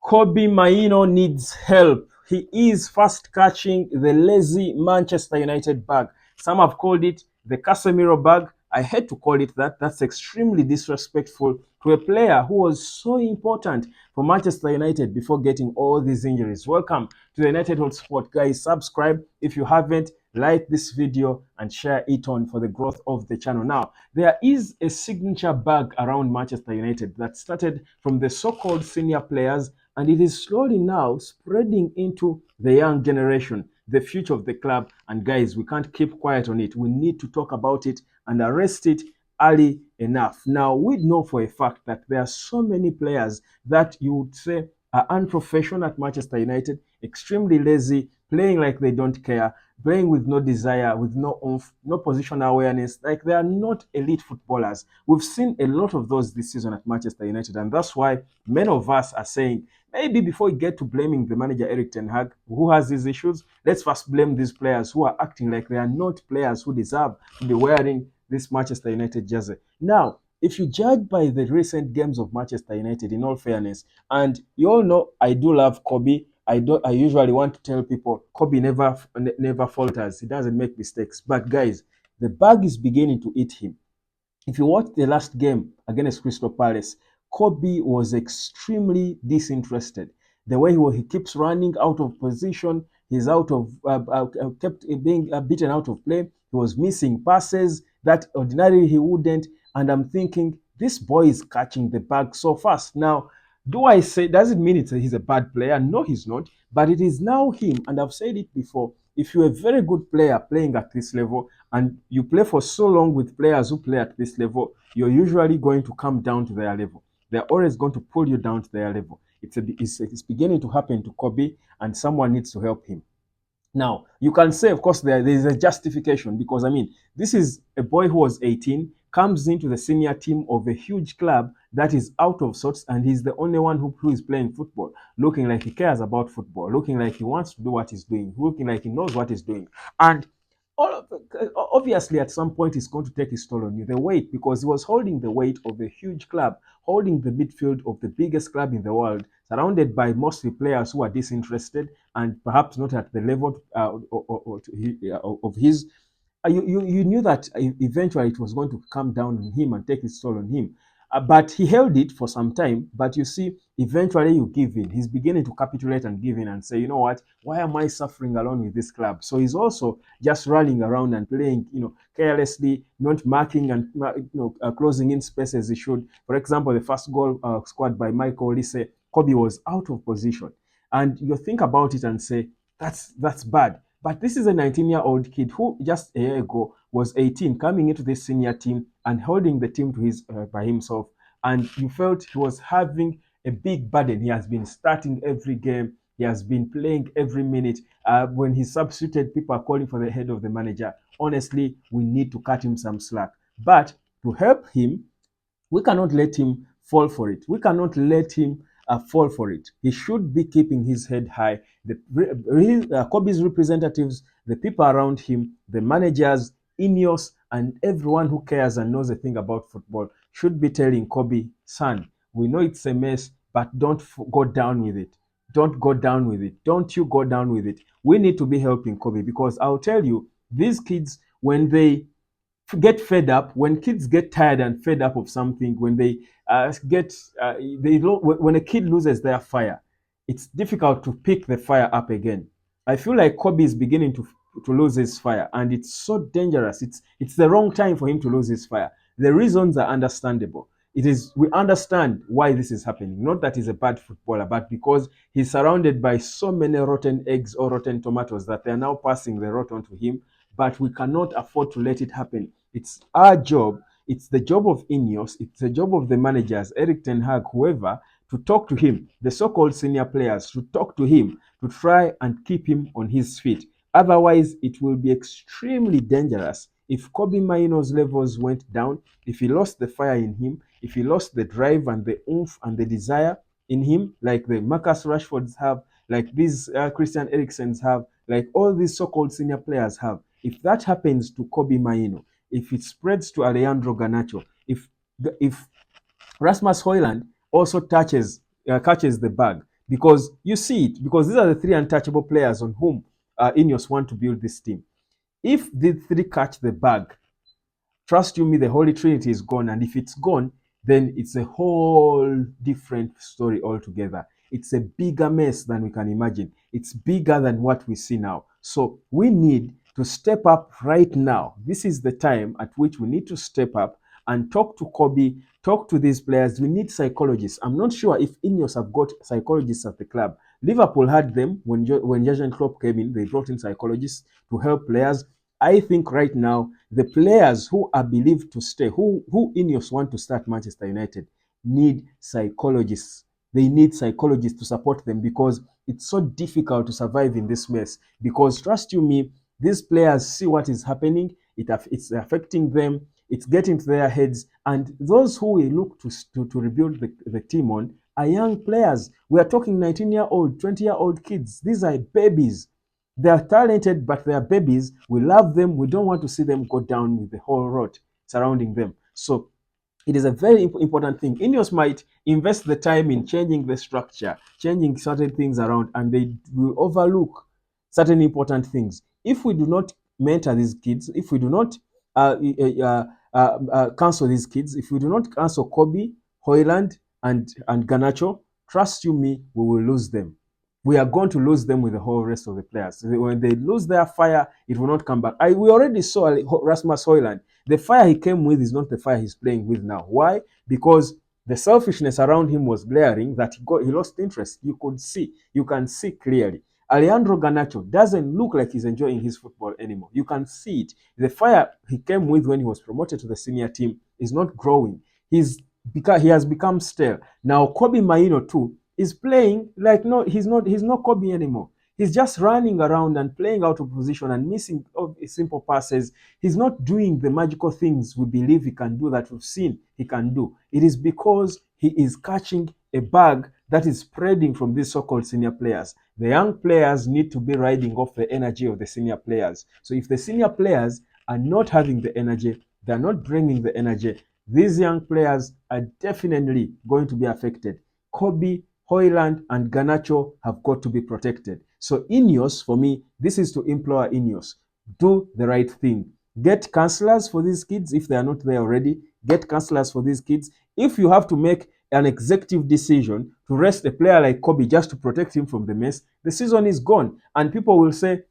Kobbie Mainoo needs help. He is fast catching the lazy Manchester United bag. Some have called it the Casemiro bag. I hate to call it that. That's extremely disrespectful to a player who was so important for Manchester United before getting all these injuries. Welcome to the United Hot Sport. Guys, subscribe if you haven't. Like this video and share it on for the growth of the channel. Now, there is a signature bag around Manchester United that started from the so-called senior players, and it is slowly now spreading into the young generation, the future of the club. And guys, we can't keep quiet on it. We need to talk about it and arrest it early enough. Now, we know for a fact that there are so many players that you would say are unprofessional at Manchester United, extremely lazy, playing like they don't care, playing with no desire, with no oomph, no positional awareness, like they are not elite footballers. We've seen a lot of those this season at Manchester United, and that's why many of us are saying, maybe before we get to blaming the manager Eric Ten Hag, who has these issues, let's first blame these players who are acting like they are not players who deserve to be wearing this Manchester United jersey. Now, if you judge by the recent games of Manchester United, in all fairness, and you all know I do love Kobbie. I usually want to tell people Kobbie never falters. He doesn't make mistakes. But guys, the bug is beginning to eat him. If you watch the last game against Crystal Palace, Kobbie was extremely disinterested. The way he keeps running out of position, he's kept being beaten out of play. He was missing passes that ordinarily he wouldn't. And I'm thinking, this boy is catching the bag so fast. Now, do I say, does it mean he's a bad player? No, he's not. But it is now him. And I've said it before. If you're a very good player playing at this level, and you play for so long with players who play at this level, you're usually going to come down to their level. They're always going to pull you down to their level. It's beginning to happen to Kobbie, and someone needs to help him. Now, you can say, of course, there is a justification because, I mean, this is a boy who was 18, comes into the senior team of a huge club that is out of sorts, and he's the only one who is playing football, looking like he cares about football, looking like he wants to do what he's doing, looking like he knows what he's doing. And obviously, at some point, it's going to take its toll on you. The weight, because he was holding the weight of a huge club, holding the midfield of the biggest club in the world, surrounded by mostly players who are disinterested and perhaps not at the level of his. You knew that eventually it was going to come down on him and take its toll on him. But he held it for some time. But you see, eventually you give in. He's beginning to capitulate and give in and say, you know what? Why am I suffering alone with this club? So he's also just running around and playing, carelessly, not marking and closing in space as he should. For example, the first goal scored by Michael Olise, Kobbie was out of position, and you think about it and say that's bad. But this is a 19-year-old kid who just a year ago was 18, coming into this senior team and holding the team to his by himself. And you felt he was having a big burden. He has been starting every game. He has been playing every minute. When he substituted, people are calling for the head of the manager. Honestly, we need to cut him some slack. But to help him, we cannot let him fall for it. We cannot let him fall for it. He should be keeping his head high. Kobbie's representatives, the people around him, the managers, Ineos, and everyone who cares and knows a thing about football should be telling Kobbie, son, we know it's a mess, but don't go down with it. Don't go down with it. Don't you go down with it. We need to be helping Kobbie because I'll tell you, these kids, when they get fed up, when kids get tired and fed up of something, when they when a kid loses their fire, it's difficult to pick the fire up again. I feel like Kobbie is beginning to lose his fire, and it's so dangerous. It's the wrong time for him to lose his fire. The reasons are understandable. We understand why this is happening. Not that he's a bad footballer, but because he's surrounded by so many rotten eggs or rotten tomatoes that they're now passing the rot onto him. But we cannot afford to let it happen. It's our job. It's the job of Ineos. It's the job of the managers, Eric Ten Hag, whoever, to talk to him, the so-called senior players, to talk to him, to try and keep him on his feet. Otherwise, it will be extremely dangerous if Kobbie Mainoo's levels went down, if he lost the fire in him, if he lost the drive and the oomph and the desire in him, like the Marcus Rashfords have, like these Christian Eriksen's have, like all these so-called senior players have. If that happens to Kobbie Mainoo, if it spreads to Alejandro Garnacho, if Rasmus Højlund also catches the bag, because you see it, because these are the three untouchable players on whom Ineos want to build this team. If the three catch the bag, trust you me, the Holy Trinity is gone. And if it's gone, then it's a whole different story altogether. It's a bigger mess than we can imagine. It's bigger than what we see now. So we need to step up right now. This is the time at which we need to step up and talk to Kobbie, talk to these players. We need psychologists. I'm not sure if Ineos have got psychologists at the club. Liverpool had them when Jurgen Klopp came in. They brought in psychologists to help players. I think right now the players who are believed to stay, who Ineos want to start Manchester United, need psychologists. They need psychologists to support them because it's so difficult to survive in this mess. Because trust you me, these players see what is happening. It's affecting them. It's getting to their heads. And those who we look to rebuild the team on are young players. We are talking 19-year-old, 20-year-old kids. These are babies. They are talented, but they are babies. We love them. We don't want to see them go down with the whole rot surrounding them. So it is a very important thing. Ineos might invest the time in changing the structure, changing certain things around, and they will overlook certain important things. If we do not mentor these kids, if we do not cancel these kids, if we do not cancel Kobbie, Hoyland, and Garnacho, trust you me, we will lose them. We are going to lose them with the whole rest of the players. When they lose their fire, it will not come back. We already saw Rasmus Hoyland. The fire he came with is not the fire he's playing with now. Why? Because the selfishness around him was glaring that he lost interest. You can see clearly. Alejandro Garnacho doesn't look like he's enjoying his football anymore. You can see it. The fire he came with when he was promoted to the senior team is not growing. He has become stale. Now Kobbie Mainoo too is playing like he's not Kobbie anymore. He's just running around and playing out of position and missing simple passes. He's not doing the magical things we believe he can do, that we've seen he can do. It is because he is catching a bag that is spreading from these so-called senior players. The young players need to be riding off the energy of the senior players. So if the senior players are not having the energy, they're not bringing the energy, these young players are definitely going to be affected. Kobbie, Hoyland, and Garnacho have got to be protected. So Ineos, for me, this is to implore Ineos. Do the right thing. Get counselors for these kids if they are not there already. Get counselors for these kids. If you have to make an executive decision to rest a player like Kobbie just to protect him from the mess, the season is gone. And people will say,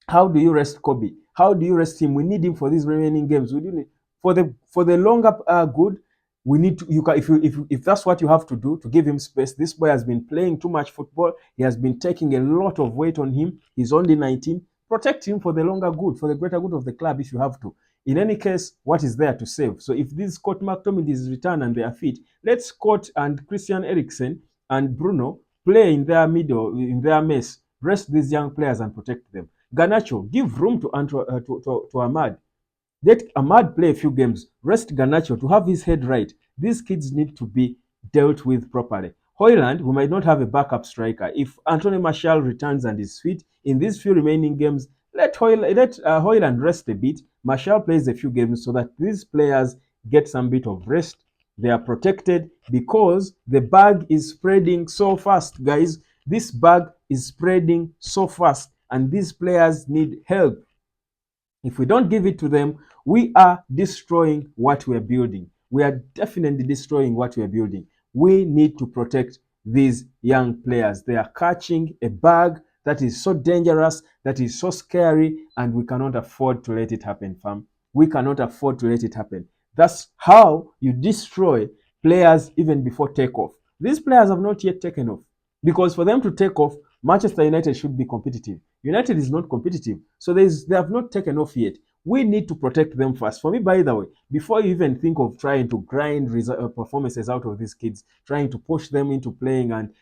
how do you rest Kobbie? How do you rest him? We need him for these remaining games. We need for the longer good. We need to. If that's what you have to do to give him space. This boy has been playing too much football. He has been taking a lot of weight on him. He's only 19. Protect him for the longer good, for the greater good of the club if you have to. In any case, what is there to save? So if this Scott McTominay is returned and they are fit, let Scott and Christian Eriksen and Bruno play in their middle, in their mess. Rest these young players and protect them. Garnacho, give room to Ahmad. Let Ahmad play a few games. Rest Garnacho to have his head right. These kids need to be dealt with properly. Hoyland, we might not have a backup striker. If Anthony Martial returns and is fit in these few remaining games, let Hoyland rest a bit. Martial plays a few games so that these players get some bit of rest. They are protected because the bag is spreading so fast, guys. This bag is spreading so fast, and these players need help. If we don't give it to them, we are destroying what we are building. We are definitely destroying what we are building. We need to protect these young players. They are catching a bag that is so dangerous, that is so scary, and we cannot afford to let it happen, fam. We cannot afford to let it happen. That's how you destroy players even before takeoff. These players have not yet taken off. Because for them to take off, Manchester United should be competitive. United is not competitive. So they have not taken off yet. We need to protect them first. For me, by the way, before you even think of trying to grind performances out of these kids, trying to push them into playing and,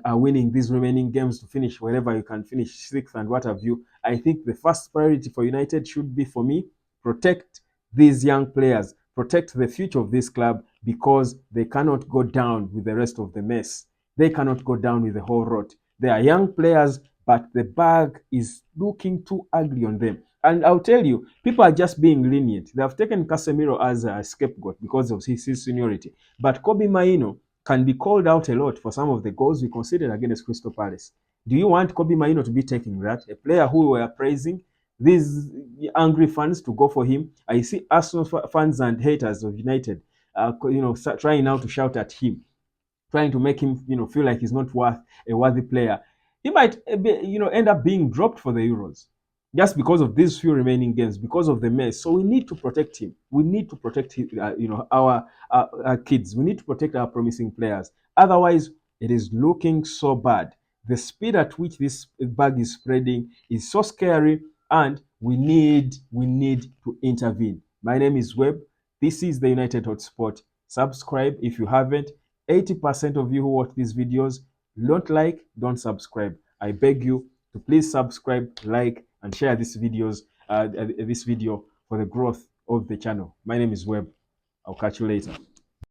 winning these remaining games to finish wherever you can finish sixth and what have you, I think the first priority for United should be, for me, protect these young players, protect the future of this club, because they cannot go down with the rest of the mess. They cannot go down with the whole rot. They are young players, but the bag is looking too ugly on them. And I'll tell you, people are just being lenient. They have taken Casemiro as a scapegoat because of his seniority. But Kobbie Mainoo can be called out a lot for some of the goals we considered against Crystal Palace. Do you want Kobbie Mainoo to be taking that? A player who we are praising, these angry fans to go for him. I see Arsenal fans and haters of United, trying now to shout at him, trying to make him, feel like he's not worth a worthy player. He might, end up being dropped for the Euros just because of these few remaining games, because of the mess. So we need to protect him. We need to protect him, our kids. We need to protect our promising players. Otherwise, it is looking so bad. The speed at which this bug is spreading is so scary, and we need to intervene. My name is Webb. This is the United Hotspot. Subscribe if you haven't. 80% of you who watch these videos don't like, don't subscribe. I beg you to please subscribe, like, and share this video for the growth of the channel. My name is Webb. I'll catch you later.